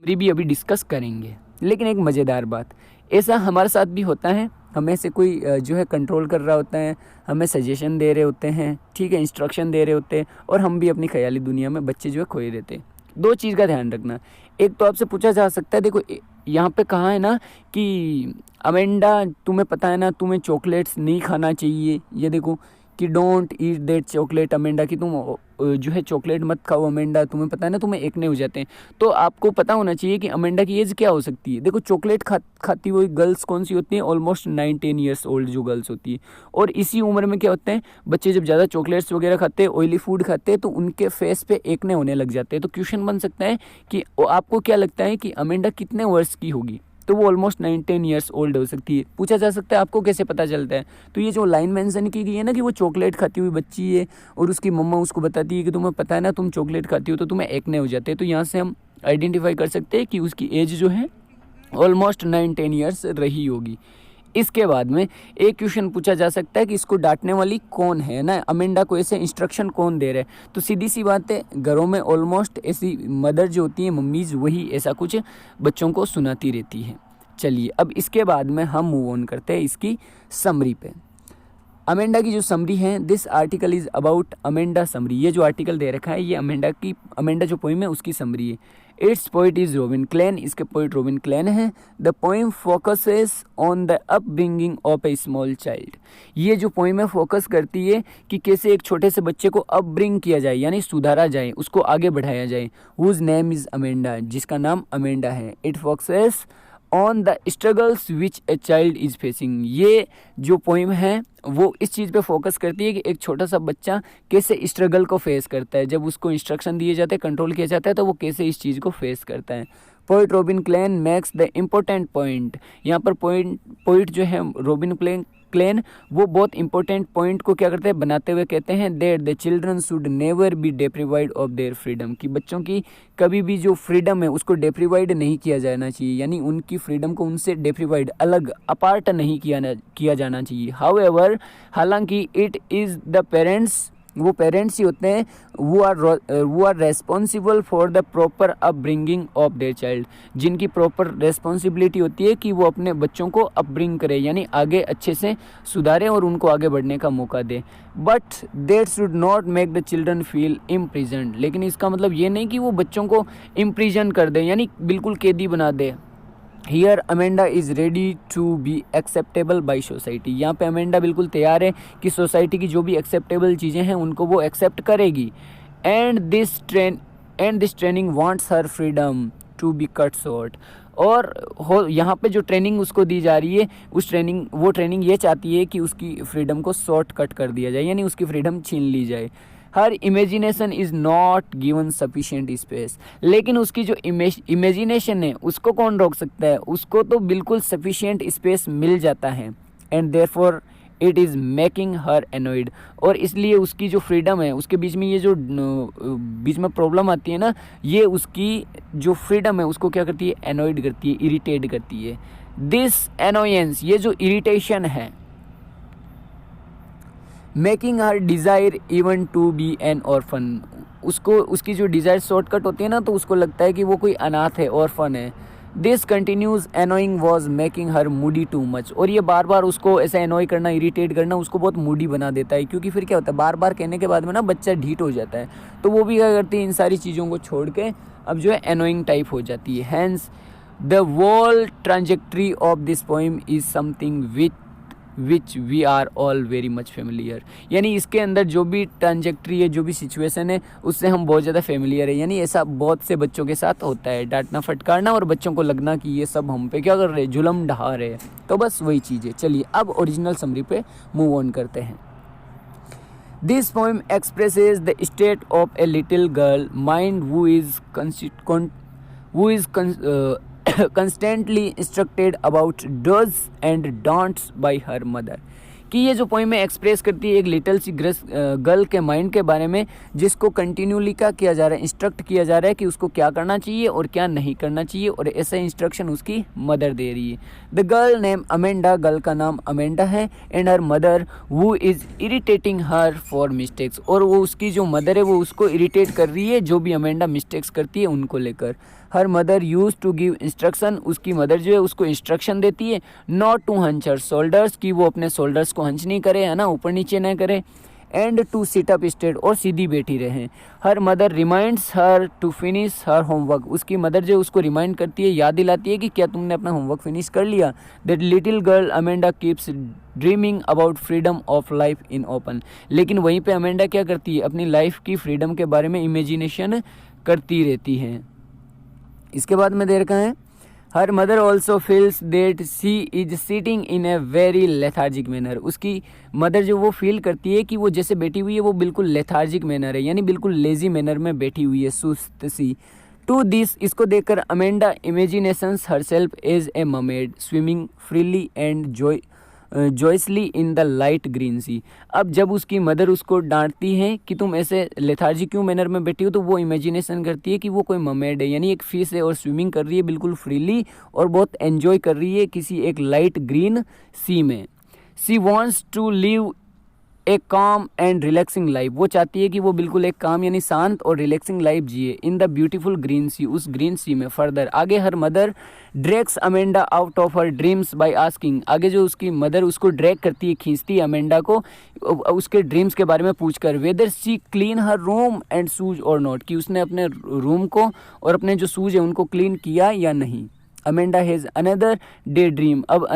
भी अभी डिस्कस करेंगे। लेकिन एक मज़ेदार बात, ऐसा हमारे साथ भी होता है, हमें से कोई जो है कंट्रोल कर रहा होता है, हमें सजेशन दे रहे होते हैं, ठीक है, इंस्ट्रक्शन दे रहे होते हैं, और हम भी अपनी ख्याली दुनिया में बच्चे जो है खोए रहते हैं। दो चीज़ का ध्यान रखना, एक तो आपसे पूछा जा सकता है, देखो यहाँ पे कहा है ना कि अमेंडा तुम्हें पता है ना तुम्हें चॉकलेट्स नहीं खाना चाहिए, ये देखो कि don't eat that chocolate Amanda, कि तुम जो है चॉकलेट मत खाओ अमेंडा, तुम्हें पता है ना तुम्हें एक्ने हो जाते हैं। तो आपको पता होना चाहिए कि अमेंडा की एज क्या हो सकती है। देखो चॉकलेट खाती हुई गर्ल्स कौन सी होती हैं, ऑलमोस्ट 9-10 ईयर्स ओल्ड जो गर्ल्स होती है। और इसी उम्र में क्या होता है, बच्चे जब ज़्यादा चॉकलेट्स वगैरह खाते हैं, ऑयली फूड खाते हैं, तो उनके फेस पे एक्ने होने लग जाते हैं। तो क्वेश्चन बन सकता है कि आपको क्या लगता है कि अमेंडा कितने वर्ष की होगी, तो वो ऑलमोस्ट 9-10 ईयर्स ओल्ड हो सकती है। पूछा जा सकता है आपको कैसे पता चलता है, तो ये जो लाइन मेंशन की गई है ना कि वो चॉकलेट खाती हुई बच्ची है और उसकी मम्मा उसको बताती है कि तुम्हें पता है ना तुम चॉकलेट खाती हो तो तुम्हें एक्ने हो जाते हैं, तो यहाँ से हम आइडेंटिफाई कर सकते हैं कि उसकी एज जो है ऑलमोस्ट 9-10 ईयर्स रही होगी। इसके बाद में एक क्वेश्चन पूछा जा सकता है कि इसको डांटने वाली कौन है ना, अमेंडा को ऐसे इंस्ट्रक्शन कौन दे रहे हैं। तो सीधी सी बात है, घरों में ऑलमोस्ट ऐसी मदर जो होती है, मम्मीज, वही ऐसा कुछ बच्चों को सुनाती रहती है। चलिए अब इसके बाद में हम मूव ऑन करते हैं इसकी समरी पे। अमेंडा की जो समरी है, this article is about Amanda summary, ये जो आर्टिकल दे रखा है ये अमेंडा जो पोइम है उसकी समरी है। Its poet is Robin Klein, इसके पोइट रोबिन क्लेन है। The poem focuses on the upbringing of a small child, ये जो पोइम है फोकस करती है कि कैसे एक छोटे से बच्चे को अपब्रिंग किया जाए, यानी सुधारा जाए, उसको आगे बढ़ाया जाए। हुज नेम इज़ अमेंडा, जिसका नाम अमेंडा है। It focuses on the struggles which a child is facing, ये जो पोइम है वो इस चीज़ पे फोकस करती है कि एक छोटा सा बच्चा कैसे स्ट्रगल को फेस करता है, जब उसको इंस्ट्रक्शन दिए जाते हैं, कंट्रोल किया जाता है, तो वो कैसे इस चीज़ को फेस करता है। Poet Robin Klein makes the important point, यहाँ पर पोइट जो है रोबिन क्लेन वो बहुत इंपॉर्टेंट पॉइंट को क्या करते हैं, बनाते हुए कहते हैं that the children should never be deprived of their freedom, कि बच्चों की कभी भी जो फ्रीडम है उसको डेप्रिवाइड नहीं किया जाना चाहिए, यानी उनकी फ्रीडम को उनसे डेप्रिवाइड, अलग, अपार्ट नहीं किया जाना चाहिए। हाउएवर, हालांकि इट इज़ द पेरेंट्स, वो पेरेंट्स ही होते हैं, वो are responsible for the proper upbringing of their child, जिनकी प्रॉपर रेस्पॉन्सिबिलिटी होती है कि वो अपने बच्चों को अपब्रिंग करें, यानी आगे अच्छे से सुधारें और उनको आगे बढ़ने का मौका दें। But that should not make the children feel imprisoned, लेकिन इसका मतलब ये नहीं कि वो बच्चों को इम्प्रिजन कर दें, यानी बिल्कुल कैदी बना दे। Here Amanda is ready to be acceptable by society, यहाँ पे अमेंडा बिल्कुल तैयार है कि सोसाइटी की जो भी एक्सेप्टेबल चीज़ें हैं उनको वो एक्सेप्ट करेगी। And this training wants her freedom to be cut short, और यहाँ पे जो ट्रेनिंग उसको दी जा रही है वो ट्रेनिंग ये चाहती है कि उसकी फ्रीडम को शॉर्ट कट कर दिया जाए, यानी उसकी फ्रीडम छीन ली जाए। Her imagination is not given sufficient space, लेकिन उसकी जो इमेजिनेशन है उसको कौन रोक सकता है, उसको तो बिल्कुल सफिशिएंट स्पेस मिल जाता है। And therefore it is making her annoyed, और इसलिए उसकी जो फ्रीडम है उसके बीच में ये जो बीच में प्रॉब्लम आती है ना, ये उसकी जो फ्रीडम है उसको क्या करती है, एनॉयड करती है, इरिटेट करती है। दिस एनोयंस, ये जो इरिटेशन है, making her desire even to be an orphan, उसको उसकी जो डिज़ायर शॉर्टकट होती है ना, तो उसको लगता है कि वो कोई अनाथ है, ऑर्फन है। This continues annoying was making her Moody too much, और ये बार बार उसको ऐसा एनोय करना, इरिटेट करना उसको बहुत मूडी बना देता है, क्योंकि फिर क्या होता है, बार बार कहने के बाद में ना बच्चा ढीठ हो जाता है, तो वो भी क्या करती है, इन सारी चीज़ों को छोड़ के अब जो है एनोइंग टाइप हो जाती है। Hence the whole trajectory of this poem is something which we are all very much familiar, यानी इसके अंदर जो भी ट्रांजेक्ट्री है, जो भी सिचुएशन है, उससे हम बहुत ज़्यादा फेमिलियर है, यानी ऐसा बहुत से बच्चों के साथ होता है, डांटना फटकारना और बच्चों को लगना कि ये सब हम पे क्या कर रहे हैं, जुल्म ढा रहे हैं, तो बस वही चीज़ है। चलिए अब ओरिजिनल समरी पे मूव ऑन करते हैं। This poem expresses the state of a little girl mind who is constantly instructed about do's and don'ts by her mother, कि ये जो पोइम है एक्सप्रेस करती है एक लिटिल सी गर्ल के माइंड के बारे में, जिसको कंटिन्यूली क्या किया जा रहा है, इंस्ट्रक्ट किया जा रहा है कि उसको क्या करना चाहिए और क्या नहीं करना चाहिए, और ऐसा इंस्ट्रक्शन उसकी मदर दे रही है। The girl name Amanda, girl का नाम अमेंडा है, एंड हर मदर वो is irritating her for mistakes, और वो उसकी जो मदर है वो उसको इरिटेट कर रही है जो भी अमेंडा मिस्टेक्स करती है उनको लेकर। Her mother used to give instruction, उसकी मदर जो है उसको इंस्ट्रक्शन देती है, not to hunch her shoulders, कि वो अपने शोल्डर्स को हंच नहीं करे, है ना, ऊपर नीचे ना करे, and to sit up straight, और सीधी बैठी रहे। Her mother reminds her to finish her homework, उसकी मदर जो उसको रिमाइंड करती है, याद दिलाती है कि क्या तुमने अपना होमवर्क फिनिश कर लिया। That little girl Amanda keeps dreaming about freedom of life in open, लेकिन वहीं पे अमेंडा क्या करती है, अपनी लाइफ की फ्रीडम के बारे में इमेजिनेशन करती रहती है। इसके बाद में दे रखा है, her mother also feels that she is sitting in a very lethargic manner, उसकी मदर जो वो फील करती है कि वो जैसे बैठी हुई है वो बिल्कुल लेथार्जिक मैनर है, यानी बिल्कुल लेजी मैनर में बैठी हुई है, सुस्त सी। टू दिस, इसको देखकर Amanda imaginations herself as a mermaid swimming freely and joyously in the light green sea. अब जब उसकी मदर उसको डांटती है कि तुम ऐसे लेथार्जी क्यों मैनर में बैठी हो, तो वो इमेजिनेशन करती है कि वो कोई मरमेड है, यानी एक फिश है, और स्विमिंग कर रही है बिल्कुल फ्रीली और बहुत एंजॉय कर रही है किसी एक लाइट ग्रीन सी में। सी वॉन्ट्स टू लिव एक काम एंड रिलैक्सिंग लाइफ, वो चाहती है कि वो बिल्कुल एक काम यानी शांत और रिलैक्सिंग लाइफ जिए इन द ब्यूटीफुल ग्रीन सी, उस ग्रीन सी में। फर्दर आगे, her mother drags Amanda out of her dreams by asking, आगे जो उसकी मदर उसको ड्रैग करती है, खींचती है अमेंडा को उसके ड्रीम्स के बारे में पूछकर, whether she clean her room and shoes और नॉट, कि उसने अपने रूम को और अपने जो शूज है उनको क्लीन किया या नहीं। Amanda has another day dream, अब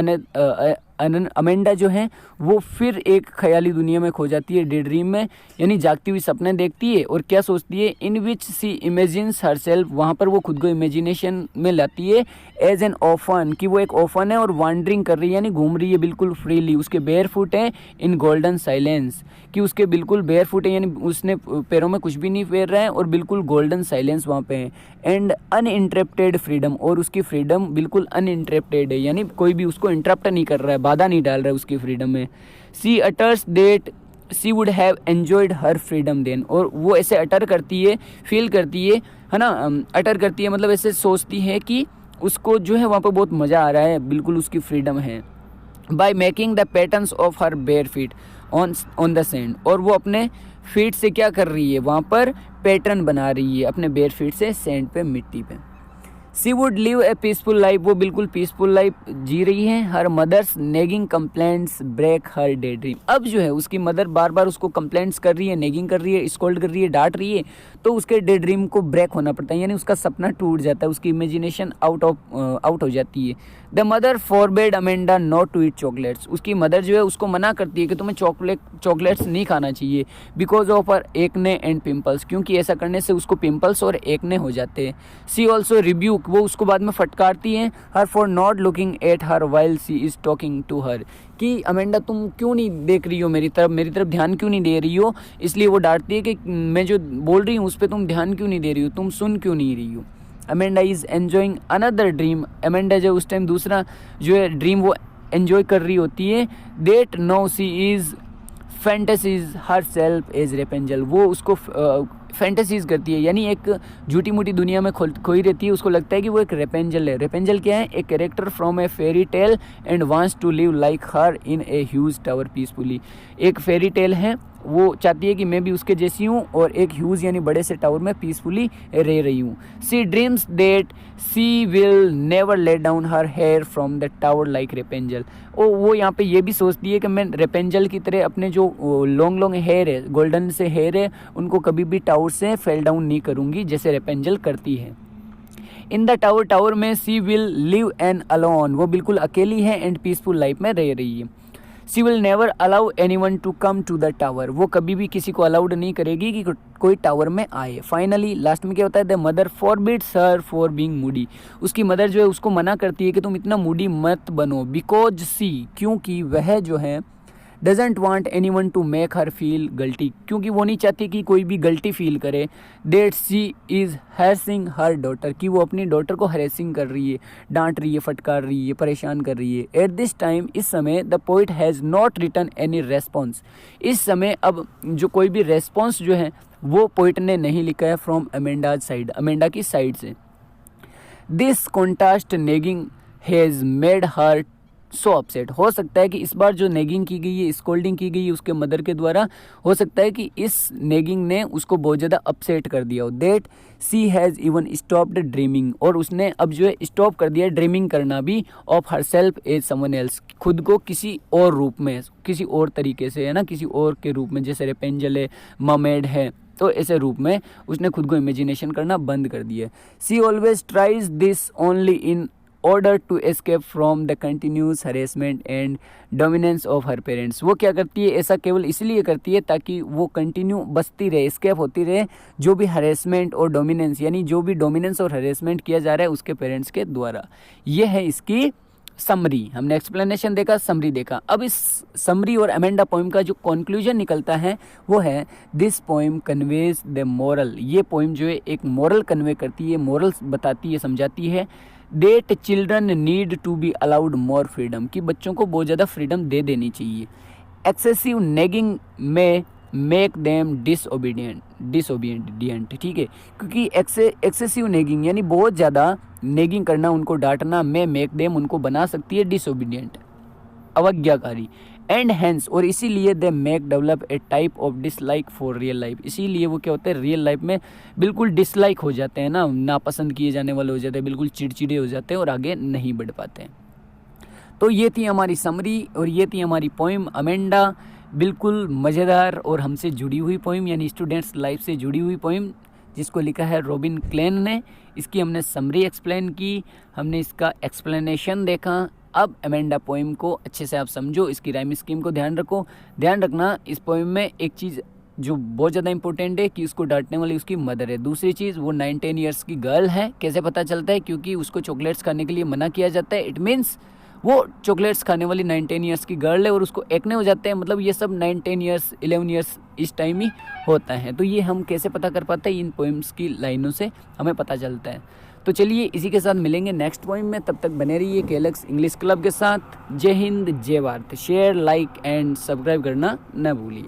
अमेंडा जो है वो फिर एक ख्याली दुनिया में खो जाती है, डे ड्रीम में, यानी जागती हुई सपने देखती है, और क्या सोचती है, इन विच सी इमेजिन्स हरसेल्फ, वहाँ पर वो खुद को इमेजिनेशन में लाती है, एज एन ऑफन, कि वो एक ऑफन है और वांडरिंग कर रही है, यानी घूम रही है बिल्कुल फ्रीली, उसके बेयर फुट है, इन गोल्डन साइलेंस, कि उसके बिल्कुल बेयर फुट है, यानी उसने पैरों में कुछ भी नहीं फेर रहा है, और बिल्कुल गोल्डन साइलेंस वहाँ पे है, एंड अनइंटरप्टेड फ्रीडम, और उसकी फ्रीडम बिल्कुल अनइंटरप्टेड है, यानी कोई भी उसको इंटरप्ट नहीं कर रहा है, बाधा नहीं डाल रहा है उसकी फ्रीडम में। She utters that she would have enjoyed her freedom then, और वो ऐसे अटर करती है, फील करती है ना, अटर करती है मतलब ऐसे सोचती है कि उसको जो है वहाँ पर बहुत मज़ा आ रहा है, बिल्कुल उसकी फ्रीडम है। By making the patterns of her bare feet on the sand, और वो अपने फीट से क्या कर रही है, वहाँ पर पैटर्न बना रही है अपने बेयर फीट से सैंड पे, मिट्टी पे। She would live a peaceful life, वो बिल्कुल पीसफुल लाइफ जी रही है। Her mother's nagging complaints break her day dream, अब जो है उसकी मदर बार बार उसको कंप्लेंट्स कर रही है, नेगिंग कर रही है, स्कोल्ड कर रही है, डांट रही है, तो उसके डे ड्रीम को ब्रेक होना पड़ता है, यानी उसका सपना टूट जाता है, उसकी इमेजिनेशन आउट हो जाती है। The mother forbade Amanda not to eat chocolates, उसकी मदर जो है उसको मना करती है कि तुम्हें चॉकलेट्स नहीं खाना चाहिए, because of her acne and pimples, क्योंकि ऐसा करने से उसको पिंपल्स और एक्ने हो जाते हैं। सी ऑल्सो रिब्यूक, वो उसको बाद में फटकारती हैं, her for not looking at her while she is talking to her, कि अमेंडा तुम क्यों नहीं देख रही हो मेरी तरफ ध्यान क्यों नहीं दे रही हो, इसलिए वो डांटती है कि मैं जो बोल रही हूँ उस पर तुम ध्यान क्यों नहीं दे रही हो, तुम सुन क्यों नहीं रही हो। Amanda is enjoying another dream, Amanda जो उस टाइम दूसरा जो है ड्रीम वो एंजॉय कर रही होती है। That no she is fantasies herself as Rapunzel, वो उसको फैंटेसीज करती है, यानी एक झूठी मूठी दुनिया में खोई रहती है, उसको लगता है कि वो एक रेपेंजल है। रेपेंजल क्या है, a character from a fairy tale and wants to live like her in a huge tower peacefully, एक फेरी टेल है, वो चाहती है कि मैं भी उसके जैसी हूँ और एक ह्यूज यानी बड़े से टावर में पीसफुली रह रही हूँ। She dreams that she will never let down her hair from the tower like Rapunzel, वो यहाँ पे ये भी सोचती है कि मैं रेपेंजल की तरह अपने जो लॉन्ग हेयर है, गोल्डन से हेयर है, उनको कभी भी टावर से फेल डाउन नहीं करूँगी जैसे रेपेंजल करती है। इन द टावर में सी विल लिव एन अलोन, वो बिल्कुल अकेली है एंड पीसफुल लाइफ में रह रही है। She will never allow anyone to come to the tower, वो कभी भी किसी को अलाउड नहीं करेगी कि कोई टावर में आए। फाइनली लास्ट में क्या होता है, the mother forbids her for being Moody, उसकी मदर जो है उसको मना करती है कि तुम इतना मूडी मत बनो, बिकॉज सी, क्योंकि वह जो है doesn't want anyone to make her feel guilty, क्योंकि वो नहीं चाहती कि कोई भी गल्टी फील करे। That she is harassing her daughter, कि वो अपनी डॉटर को हैरेसिंग कर रही है, डांट रही है, फटकार रही है, परेशान कर रही है। एट दिस टाइम, इस समय, the poet has not written any response, इस समय अब जो कोई भी रेस्पॉन्स जो है वो पोइट ने नहीं लिखा है फ्रॉम अमेंडाज साइड, अमेंडा की साइड से। This contrast nagging has made her so upset. हो सकता है कि इस बार जो नेगिंग की गई है, स्कोल्डिंग की गई है उसके मदर के द्वारा, हो सकता है कि इस नेगिंग ने उसको बहुत ज़्यादा अपसेट कर दिया हो। That she has even stopped dreaming, और उसने अब जो है स्टॉप कर दिया ड्रीमिंग करना भी, of herself as someone else, खुद को किसी और रूप में, किसी और तरीके से, है ना, किसी और के रूप में, जैसे रेपेंजल है, मर्मेड है, तो ऐसे रूप में उसने खुद को इमेजिनेशन करना बंद कर दिया। She always tries this only in order to escape from the continuous harassment and dominance of her parents. वो क्या करती है, ऐसा केवल इसलिए करती है ताकि वो कंटिन्यू बचती रहे, एस्केप होती रहे जो भी हरेसमेंट और डोमिनेंस, यानी जो भी डोमिनेंस और हरेसमेंट किया जा रहा है उसके पेरेंट्स के द्वारा। ये है इसकी समरी। हमने एक्सप्लेनेशन देखा, समरी देखा। अब इस समरी और अमेंडा पोइम का जो कंक्लूजन निकलता है वो है this poem conveys the moral. ये पोइम जो है एक मोरल कन्वे करती है, मोरल्स बताती है, समझाती है। That children need to be allowed more freedom, कि बच्चों को बहुत ज़्यादा फ्रीडम दे देनी चाहिए। Excessive nagging may make them disobedient, ठीक है, क्योंकि एक्सेसिव नेगिंग यानी बहुत ज़्यादा नेगिंग करना, उनको डांटना, में मेक देम उनको बना सकती है डिसोबीडियंट, अवज्ञाकारी। एंड हेंस, और इसीलिए they make develop a type of dislike for real life. इसीलिए वो क्या होता है, रियल लाइफ में बिल्कुल डिसलाइक हो जाते हैं ना, नापसंद किए जाने वाले हो जाते हैं, बिल्कुल चिड़चिड़े हो जाते हैं और आगे नहीं बढ़ पाते हैं। तो ये थी हमारी समरी और ये थी हमारी पोइम अमेंडा। बिल्कुल मज़ेदार और हमसे जुड़ी हुई पोइम, यानी स्टूडेंट्स लाइफ से जुड़ी हुई पोइम, जिसको लिखा है रॉबिन क्लेन ने। इसकी हमने समरी एक्सप्लेन की, हमने इसका एक्सप्लेनेशन देखा। अब अमेंडा पोइम को अच्छे से आप समझो, इसकी राइम स्कीम को ध्यान रखो। ध्यान रखना इस पोइम में एक चीज़ जो बहुत ज़्यादा इंपॉर्टेंट है कि उसको डांटने वाली उसकी मदर है। दूसरी चीज़, वो 9-10 ईयर्स की गर्ल है। कैसे पता चलता है, क्योंकि उसको चॉकलेट्स खाने के लिए मना किया जाता है। इट मीन्स वो चॉकलेट्स खाने वाली 9-10 ईयर्स की गर्ल है और उसको एक्ने हो जाते हैं। मतलब ये सब 9-10 ईयर्स 11 ईयर्स इस टाइम ही होता है। तो ये हम कैसे पता कर पाते हैं, इन पोइम्स की लाइनों से हमें पता चलता है। तो चलिए इसी के साथ मिलेंगे नेक्स्ट पोइम में, तब तक बने रहिए केएलएक्स इंग्लिश क्लब के साथ। जय हिंद, जय Bharat. Share, like and subscribe करना न भूलिए।